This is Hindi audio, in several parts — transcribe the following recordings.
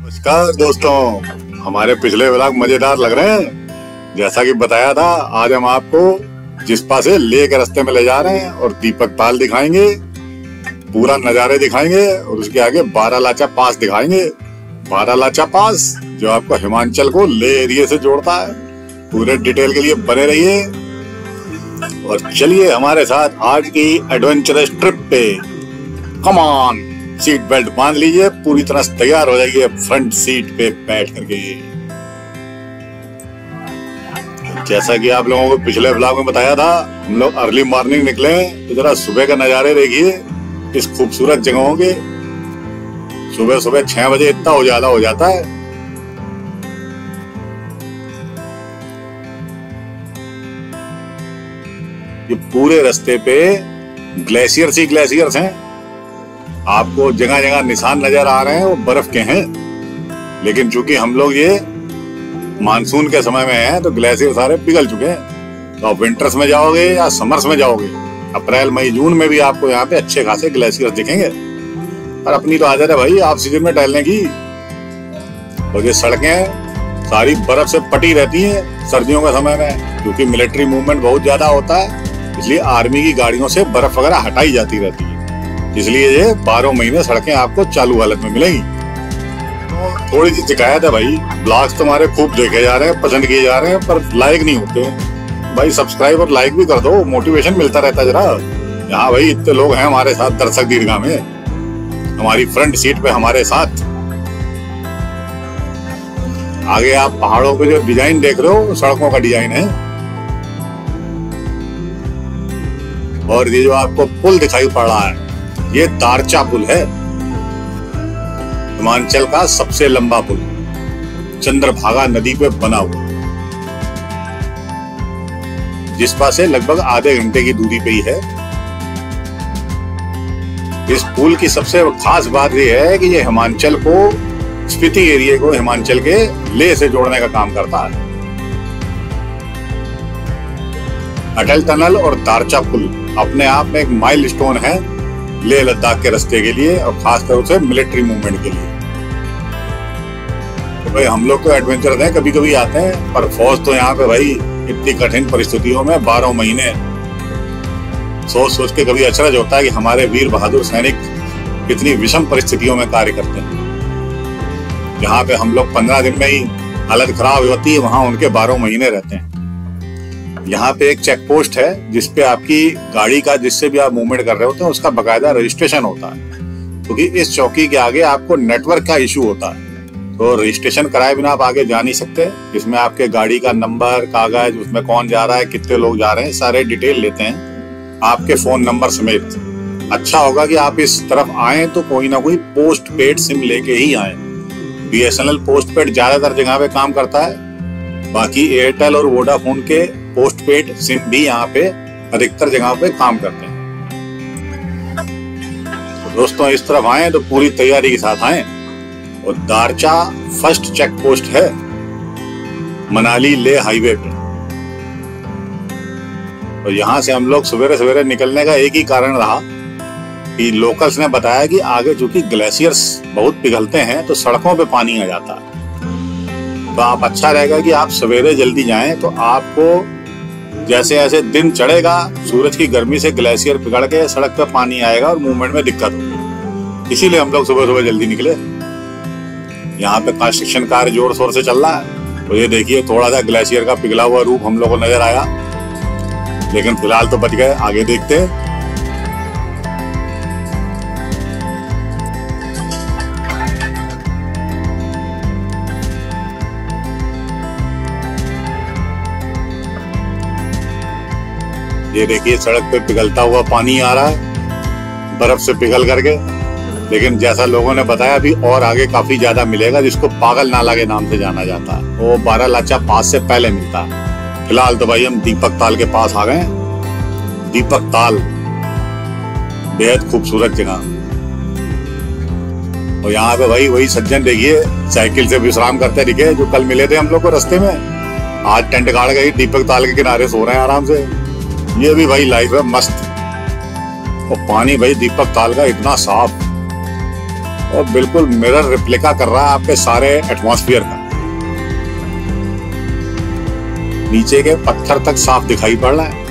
नमस्कार दोस्तों, हमारे पिछले व्लॉग मजेदार लग रहे हैं। जैसा कि बताया था, आज हम आपको जिस्पा से ले के रास्ते में ले जा रहे हैं और दीपक ताल दिखाएंगे, पूरा नजारे दिखाएंगे और उसके आगे बारालाचा पास दिखाएंगे। बारालाचा पास जो आपको हिमाचल को ले एरिया से जोड़ता है। पूरे डिटेल के लिए बने रहिए और चलिए हमारे साथ आज की एडवेंचरस ट्रिप पे। कम ऑन, सीट बेल्ट बांध लीजिए, पूरी तरह से तैयार हो जाइए फ्रंट सीट पे बैठ करके। जैसा कि आप लोगों को पिछले व्लॉग में बताया था, हम लोग अर्ली मॉर्निंग निकले, तो जरा सुबह का नजारे देखिए इस खूबसूरत जगहों के। सुबह सुबह 6 बजे इतना उजाला हो जाता है। ये पूरे रास्ते पे ग्लेशियर्स ही ग्लेशियर्स हैं। आपको जगह जगह निशान नजर आ रहे हैं, वो बर्फ के हैं। लेकिन चूंकि हम लोग ये मानसून के समय में हैं, तो ग्लेशियर सारे पिघल चुके हैं। तो आप विंटर्स में जाओगे या समर्स में जाओगे, अप्रैल मई जून में भी आपको यहाँ पे अच्छे खासे ग्लेशियर्स दिखेंगे। पर अपनी तो आदत है भाई ऑफ सीजन में टहलने की। और ये सड़कें सारी बर्फ से पटी रहती हैं सर्दियों के समय में, क्योंकि मिलिट्री मूवमेंट बहुत ज्यादा होता है। इसलिए आर्मी की गाड़ियों से बर्फ वगैरह हटाई जाती रहती है। इसलिए ये 12 महीने सड़कें आपको चालू हालत में मिलेंगी। तो थोड़ी सी शिकायत है भाई, ब्लॉग्स तुम्हारे खूब देखे जा रहे हैं, पसंद किए जा रहे हैं, पर लाइक नहीं होते। भाई सब्सक्राइब और लाइक भी कर दो, मोटिवेशन मिलता रहता है जरा। यहाँ भाई इतने लोग हैं हमारे साथ दर्शक दीर्घा में, हमारी फ्रंट सीट पे हमारे साथ। आगे आप पहाड़ों पे जो डिजाइन देख रहे हो, सड़कों का डिजाइन है। और ये जो आपको पुल दिखाई पड़ रहा है, ये दारचा पुल है, हिमाचल का सबसे लंबा पुल, चंद्रभागा नदी पे बना हुआ, जिस्पा से लगभग आधे घंटे की दूरी पे ही है। इस पुल की सबसे खास बात यह है कि ये हिमाचल को, स्पीति एरिया को हिमाचल के लेह से जोड़ने का काम करता है। अटल टनल और दारचा पुल अपने आप में एक माइलस्टोन है लेह लद्दाख के रास्ते के लिए, और खासतौर से मिलिट्री मूवमेंट के लिए। तो भाई हम लोग तो एडवेंचर हैं, कभी कभी आते हैं, पर फौज तो यहाँ पे भाई इतनी कठिन परिस्थितियों में 12 महीने सोच सोच के कभी अचरज होता है कि हमारे वीर बहादुर सैनिक इतनी विषम परिस्थितियों में कार्य करते हैं। जहाँ पे हम लोग 15 दिन में ही हालत खराब होती है, वहां उनके 12 महीने रहते हैं। यहाँ पे एक चेक पोस्ट है जिसपे आपकी गाड़ी का, जिससे भी आप मूवमेंट कर रहे होते हैं, उसका बकायदा रजिस्ट्रेशन होता है। क्योंकि इस चौकी के आगे आपको नेटवर्क का इशू होता है, तो रजिस्ट्रेशन कराए बिना आप आगे जा नहीं सकते। इसमें आपके गाड़ी का नंबर, कागज, उसमें कौन जा रहा है, कितने लोग जा रहे हैं, सारे डिटेल लेते हैं आपके फोन नंबर समेत। अच्छा होगा कि आप इस तरफ आए तो कोई ना कोई पोस्ट पेड सिम लेके ही आए। BSNL पोस्ट पेड ज्यादातर जगह पे काम करता है, बाकी एयरटेल और वोडाफोन के पोस्ट पेड सिम भी यहाँ पे अधिकतर जगहों पे काम करते हैं। तो दोस्तों इस तरफ आए तो पूरी तैयारी के साथ आए। और दारचा फर्स्ट चेक पोस्ट है मनाली ले हाईवे पे। और यहाँ से हम लोग सवेरे सवेरे निकलने का एक ही कारण रहा कि लोकल्स ने बताया कि आगे चूंकि ग्लेशियर्स बहुत पिघलते हैं, तो सड़कों पे पानी आ जाता है। तो आप अच्छा रहेगा कि आप सवेरे जल्दी जाएं, तो आपको जैसे जैसे दिन चढ़ेगा, सूरज की गर्मी से ग्लेशियर पिघल के सड़क पे पानी आएगा और मूवमेंट में दिक्कत होगी। इसीलिए हम लोग सुबह सुबह जल्दी निकले। यहाँ पे कंस्ट्रक्शन कार्य जोर शोर से चल रहा है। तो ये देखिए थोड़ा सा ग्लेशियर का पिघला हुआ रूप हम लोग को नजर आया, लेकिन फिलहाल तो बच गए। आगे देखते हैं। ये देखिए सड़क पे पिघलता हुआ पानी आ रहा है, बर्फ से पिघल करके। लेकिन जैसा लोगों ने बताया, अभी और आगे काफी ज्यादा मिलेगा, जिसको पागल नाला के नाम से जाना जाता है। वो बारालाचा पास से पहले मिलता है। फिलहाल तो भाई हम दीपक ताल के पास आ गए। दीपक ताल बेहद खूबसूरत जगह। और यहाँ पे भाई वही सज्जन देखिए साइकिल से विश्राम करते दिखे, जो कल मिले थे हम लोग को रास्ते में। आज टेंट गाड़ गई, दीपक ताल के किनारे सो रहे हैं आराम से। ये भी भाई लाइफ है मस्त। और पानी भाई दीपक ताल का इतना साफ, और बिल्कुल मिरर रिप्लिका कर रहा है आपके सारे एटमॉस्फेयर का। नीचे के पत्थर तक साफ दिखाई पड़ रहा है।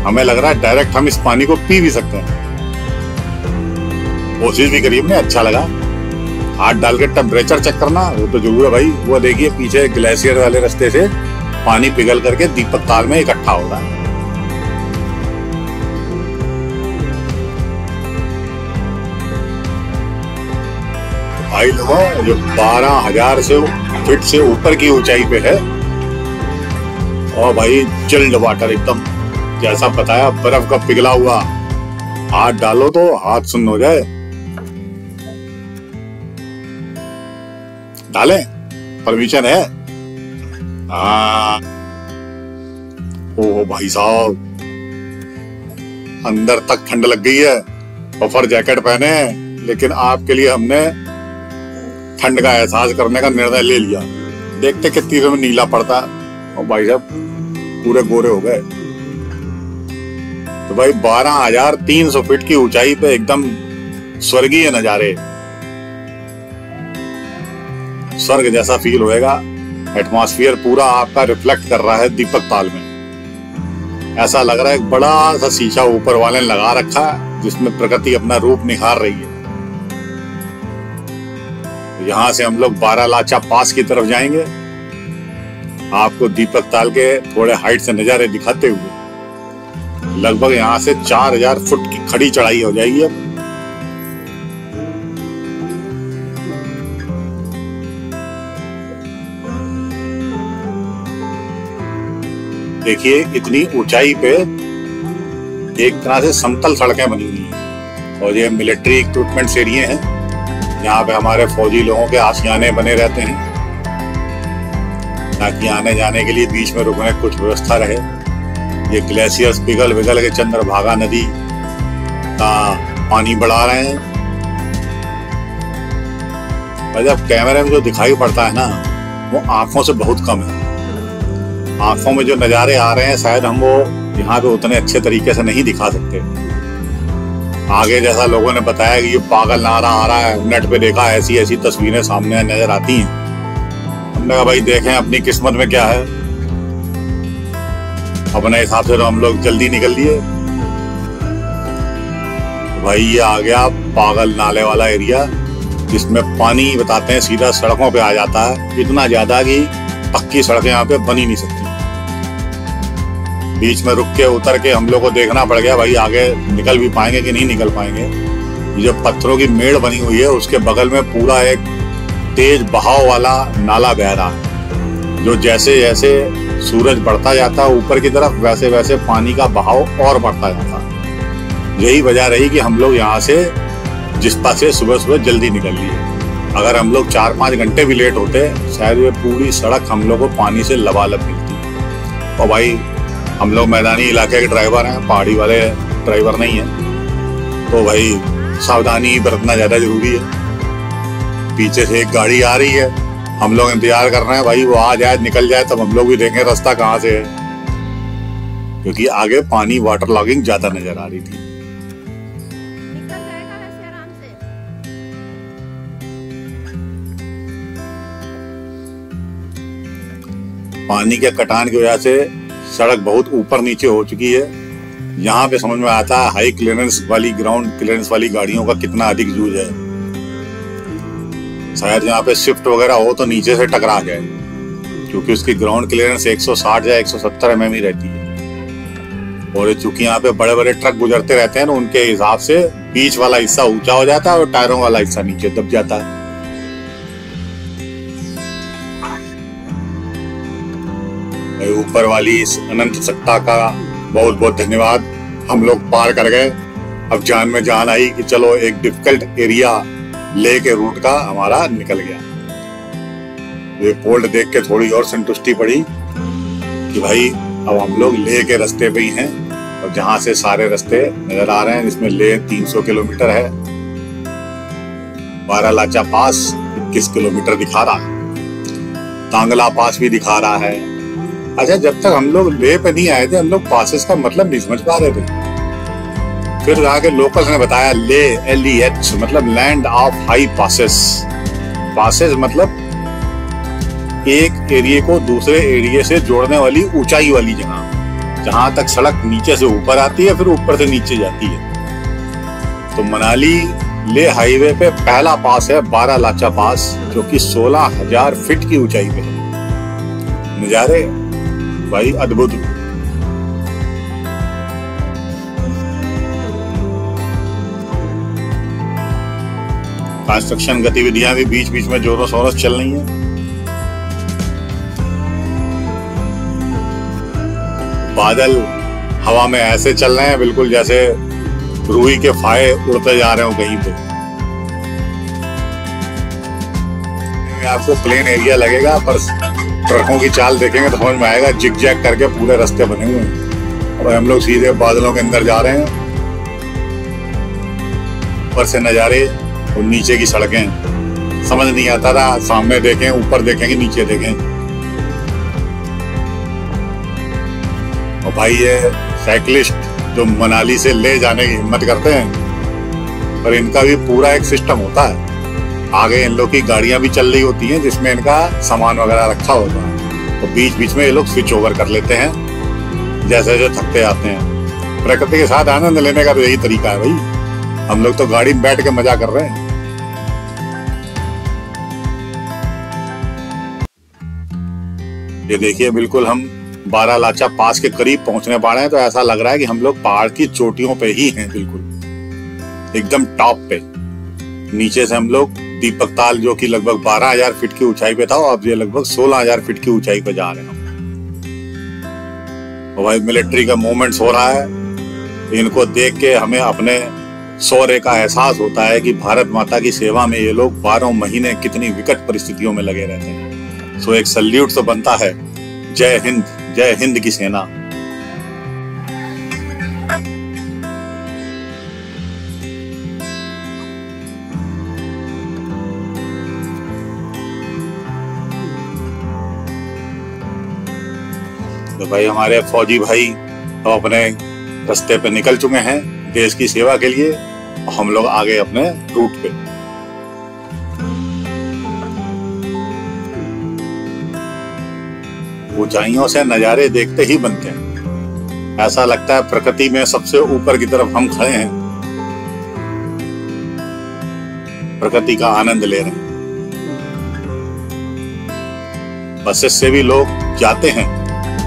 हमें लग रहा है डायरेक्ट हम इस पानी को पी भी सकते हैं। कोशिश भी करीब में, अच्छा लगा। हाथ डाल के टेम्परेचर चेक करना वो तो जरूर है भाई। वो देखिए पीछे ग्लेशियर वाले रास्ते से पानी पिघल करके दीपक ताल में इकट्ठा हो रहा है। भाई लोगों, जो 12,000 फीट से ऊपर की ऊंचाई पे है और भाई चिल्ड वाटर एकदम, जैसा बताया बर्फ का पिघला हुआ। हाथ डालो तो हाथ सुन्न हो जाए। डालें? परमिशन है? हाँ। ओ भाई साहब, अंदर तक ठंड लग गई है। पफर जैकेट पहने हैं, लेकिन आपके लिए हमने ठंड का एहसास करने का निर्णय ले लिया। देखते कितनी देर में नीला पड़ता। और भाई साहब पूरे गोरे हो गए। तो भाई 12,300 फीट की ऊंचाई पे एकदम स्वर्गीय नजारे, स्वर्ग जैसा फील होएगा। एटमॉस्फेयर पूरा आपका रिफ्लेक्ट कर रहा है दीपक ताल में। ऐसा लग रहा है एक बड़ा सा शीशा ऊपर वाले ने लगा रखा है, जिसमें प्रकृति अपना रूप निखार रही है। यहां से हम लोग बारालाचा पास की तरफ जाएंगे, आपको दीपक ताल के थोड़े हाइट से नजारे दिखाते हुए। लगभग यहां से 4,000 फुट की खड़ी चढ़ाई हो जाएगी। अब देखिए इतनी ऊंचाई पे एक तरह से समतल सड़कें बनी हुई हैं और ये मिलिट्री इक्विपमेंट्स एरिया हैं। यहाँ पे हमारे फौजी लोगों के आशियाने बने रहते हैं ताकि आने जाने के लिए बीच में रुकने कुछ व्यवस्था रहे। ये ग्लेशियर्स पिघल पिघल के चंद्रभागा नदी का पानी बढ़ा रहे हैं। और जब कैमरे में जो दिखाई पड़ता है ना, वो आंखों से बहुत कम है। आंखों में जो नजारे आ रहे हैं शायद हम वो यहाँ पे उतने अच्छे तरीके से नहीं दिखा सकते। आगे जैसा लोगों ने बताया कि ये पागल नारा आ रहा है, नेट पे देखा ऐसी ऐसी तस्वीरें सामने नजर आती हैं। हमने कहा भाई देखें अपनी किस्मत में क्या है। अपने हिसाब से तो हम लोग जल्दी निकल लिए। भाई ये आ गया पागल नाले वाला एरिया, जिसमें पानी बताते हैं सीधा सड़कों पे आ जाता है। इतना ज्यादा कि पक्की सड़कें यहाँ पे बनी नहीं सकती। बीच में रुक के उतर के हम लोग को देखना पड़ गया भाई आगे निकल भी पाएंगे कि नहीं निकल पाएंगे। ये जो पत्थरों की मेड़ बनी हुई है उसके बगल में पूरा एक तेज बहाव वाला नाला बह रहा है, जो जैसे जैसे सूरज बढ़ता जाता है ऊपर की तरफ वैसे वैसे पानी का बहाव और बढ़ता जाता। यही वजह रही कि हम लोग यहाँ से जिस्पा से सुबह सुबह जल्दी निकल लिए। अगर हम लोग 4-5 घंटे भी लेट होते शायद ये पूरी सड़क हम लोग को पानी से लबालब मिलती। और भाई हम लोग मैदानी इलाके के ड्राइवर हैं, पहाड़ी वाले ड्राइवर नहीं हैं, तो भाई सावधानी बरतना ज्यादा जरूरी है। पीछे से एक गाड़ी आ रही है, हम लोग इंतजार कर रहे हैं भाई वो आ जाए निकल जाए तब हम लोग भी देखें रास्ता कहाँ से है, क्योंकि आगे पानी वाटर लॉगिंग ज्यादा नजर आ रही थी। पानी के कटान की वजह से सड़क बहुत ऊपर नीचे हो चुकी है। यहाँ पे समझ में आता है हाई क्लियरेंस वाली ग्राउंड क्लियरेंस वाली गाड़ियों का कितना अधिक यूज है। शायद यहाँ पे शिफ्ट वगैरह हो तो नीचे से टकरा जाए, क्योंकि उसकी ग्राउंड क्लियरेंस 160 या 170 mm ही रहती है। और चूंकि यहाँ पे बड़े बड़े ट्रक गुजरते रहते हैं ना, उनके हिसाब से बीच वाला हिस्सा ऊंचा हो जाता है और टायरों वाला हिस्सा नीचे दब जाता है। ऊपर वाली इस अनंत सत्ता का बहुत बहुत धन्यवाद। हम लोग पार कर गए। अब जान में जान आई कि चलो एक डिफिकल्ट एरिया ले के रूट का हमारा निकल गया। ये पोल्ट देख के थोड़ी और संतुष्टि पड़ी कि भाई अब हम लोग ले के रास्ते पे ही हैं, और जहां से सारे रास्ते नजर आ रहे हैं जिसमें ले 300 किलोमीटर है। बारालाचा पास 21 किलोमीटर दिखा रहा है। तांगला पास भी दिखा रहा है। अच्छा, जब तक हम लोग ले पे नहीं आए थे हम लोग पासेस का मतलब नहीं समझ पा रहे थे। फिर आगे लोकल्स ने बताया ले LEH मतलब land of high passes. Passes मतलब एक एरिया को दूसरे एरिया से जोड़ने वाली ऊंचाई वाली जगह, जहां तक सड़क नीचे से ऊपर आती है फिर ऊपर से नीचे जाती है। तो मनाली ले हाईवे पे पहला पास है बारालाचा पास, जो कि 16,000 फीट की ऊंचाई पे है। नजारे भाई अद्भुत। कंस्ट्रक्शन गतिविधियां भी बीच बीच में जोरों शोरों से चल रही हैं। बादल हवा में ऐसे चल रहे हैं बिल्कुल जैसे रूही के फाहे उड़ते जा रहे हो कहीं पे। आपको प्लेन एरिया लगेगा पर ट्रकों की चाल देखेंगे तो समझ में आएगा, जिग जैग करके पूरे रास्ते बने हुए हैं और हम लोग सीधे बादलों के अंदर जा रहे हैं। ऊपर से नजारे और नीचे की सड़कें समझ नहीं आता था, सामने देखें ऊपर देखें कि नीचे देखें। और भाई ये साइकिलिस्ट जो मनाली से ले जाने की हिम्मत करते हैं, पर इनका भी पूरा एक सिस्टम होता है। आगे इन लोग की गाड़ियां भी चल रही होती हैं जिसमें इनका सामान वगैरह रखा होता है, तो बीच बीच में ये लोग स्विच ओवर कर लेते हैं जैसे जो थकते आते हैं। प्रकृति के साथ आनंद लेने का तो यही तरीका है भाई। हम लोग तो गाड़ी में बैठ के मजा कर रहे हैं। ये देखिए बिल्कुल हम बारालाचा पास के करीब पहुंचने पा रहे हैं, तो ऐसा लग रहा है कि हम लोग पहाड़ की चोटियों पे ही हैं, बिल्कुल एकदम टॉप पे। नीचे से हम लोग दीपक ताल जो कि लगभग 12,000 फीट की ऊंचाई पे था, और अब ये लगभग 16,000 फीट की ऊंचाई पे जा रहे हैं। और भाई मिलिट्री का मूवमेंट्स हो रहा है, इनको देख के हमें अपने शौर्य का एहसास होता है कि भारत माता की सेवा में ये लोग 12 महीने कितनी विकट परिस्थितियों में लगे रहते हैं। सो एक सल्यूट तो बनता है। जय हिंद की सेना। तो भाई हमारे फौजी भाई अब अपने रास्ते पे निकल चुके हैं देश की सेवा के लिए, और हम लोग आगे अपने रूट पे। ऊंचाइयों से नजारे देखते ही बनते हैं, ऐसा लगता है प्रकृति में सबसे ऊपर की तरफ हम खड़े हैं, प्रकृति का आनंद ले रहे हैं। बसेस से भी लोग जाते हैं,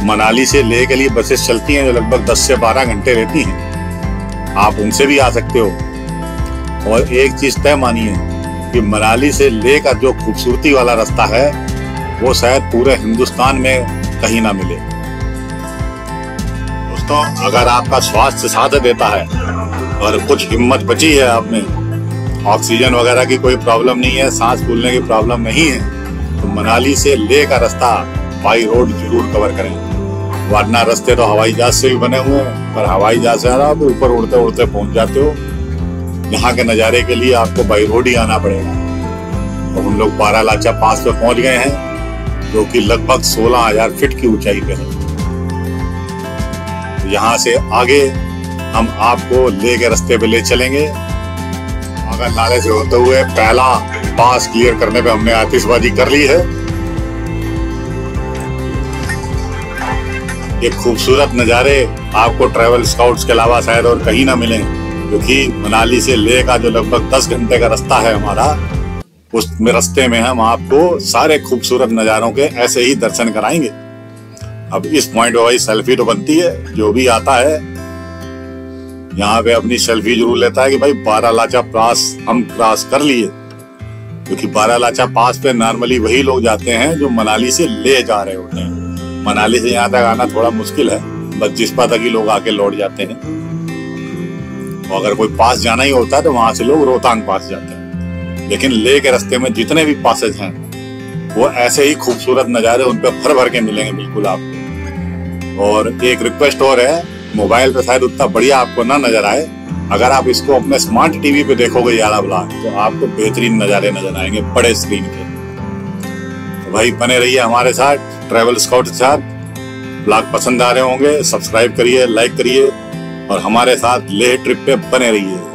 मनाली से लेह के लिए बसेस चलती हैं जो लगभग 10 से 12 घंटे रहती हैं। आप उनसे भी आ सकते हो। और एक चीज तय मानिए कि मनाली से लेह का जो खूबसूरती वाला रास्ता है वो शायद पूरे हिंदुस्तान में कहीं ना मिले। दोस्तों, अगर आपका स्वास्थ्य साथ देता है और कुछ हिम्मत बची है आप में, ऑक्सीजन वगैरह की कोई प्रॉब्लम नहीं है, सांस फूलने की प्रॉब्लम नहीं है, तो मनाली से लेह का रास्ता बाई रोड जरूर कवर करें। वरना रास्ते तो हवाई जहाज से भी बने हुए हैं, पर हवाई जहाज से आप ऊपर उड़ते उड़ते पहुंच जाते हो। यहाँ के नज़ारे के लिए आपको बाई रोड ही आना पड़ेगा। और हम लोग बारालाचा पास पे पहुंच गए हैं, जो कि लगभग 16,000 फीट की ऊंचाई पे है। यहाँ से आगे हम आपको ले के रास्ते पे ले चलेंगे। अगर नाले से होते हुए पहला पास क्लियर करने पे हमने आतिशबाजी कर ली है। ये खूबसूरत नज़ारे आपको ट्रैवल स्काउट्स के अलावा शायद और कहीं ना मिलें, क्योंकि मनाली से लेह का जो लगभग 10 घंटे का रास्ता है हमारा, उस रास्ते में हम आपको सारे खूबसूरत नज़ारों के ऐसे ही दर्शन कराएंगे। अब इस पॉइंट पे भाई सेल्फी तो बनती है, जो भी आता है यहाँ पे अपनी सेल्फी जरूर लेता है कि भाई बारालाचा पास हम क्रॉस कर लिए। क्योंकि बारालाचा पास पे नॉर्मली वही लोग जाते हैं जो मनाली से ले जा रहे होते हैं। मनाली से यहाँ तक आना थोड़ा मुश्किल है, बस जिस्पा तक ही लोग आके लौट जाते हैं। और अगर कोई पास जाना ही होता है तो वहां से लोग रोहतांग पास जाते हैं। लेकिन लेह के रास्ते में जितने भी पासेज हैं वो ऐसे ही खूबसूरत नज़ारे उन पे भर भर के मिलेंगे बिल्कुल आपको। और एक रिक्वेस्ट और है, मोबाइल पे शायद उतना बढ़िया आपको ना नजर आए, अगर आप इसको अपने स्मार्ट टीवी पे देखोगे यारा ब्लॉग, तो आपको बेहतरीन नज़ारे नजर आएंगे बड़े स्क्रीन पे। तो भाई बने रहिए हमारे साथ ट्रैवल स्काउट के साथ। ब्लॉग पसंद आ रहे होंगे, सब्सक्राइब करिए, लाइक करिए और हमारे साथ लेह ट्रिप पे बने रहिए।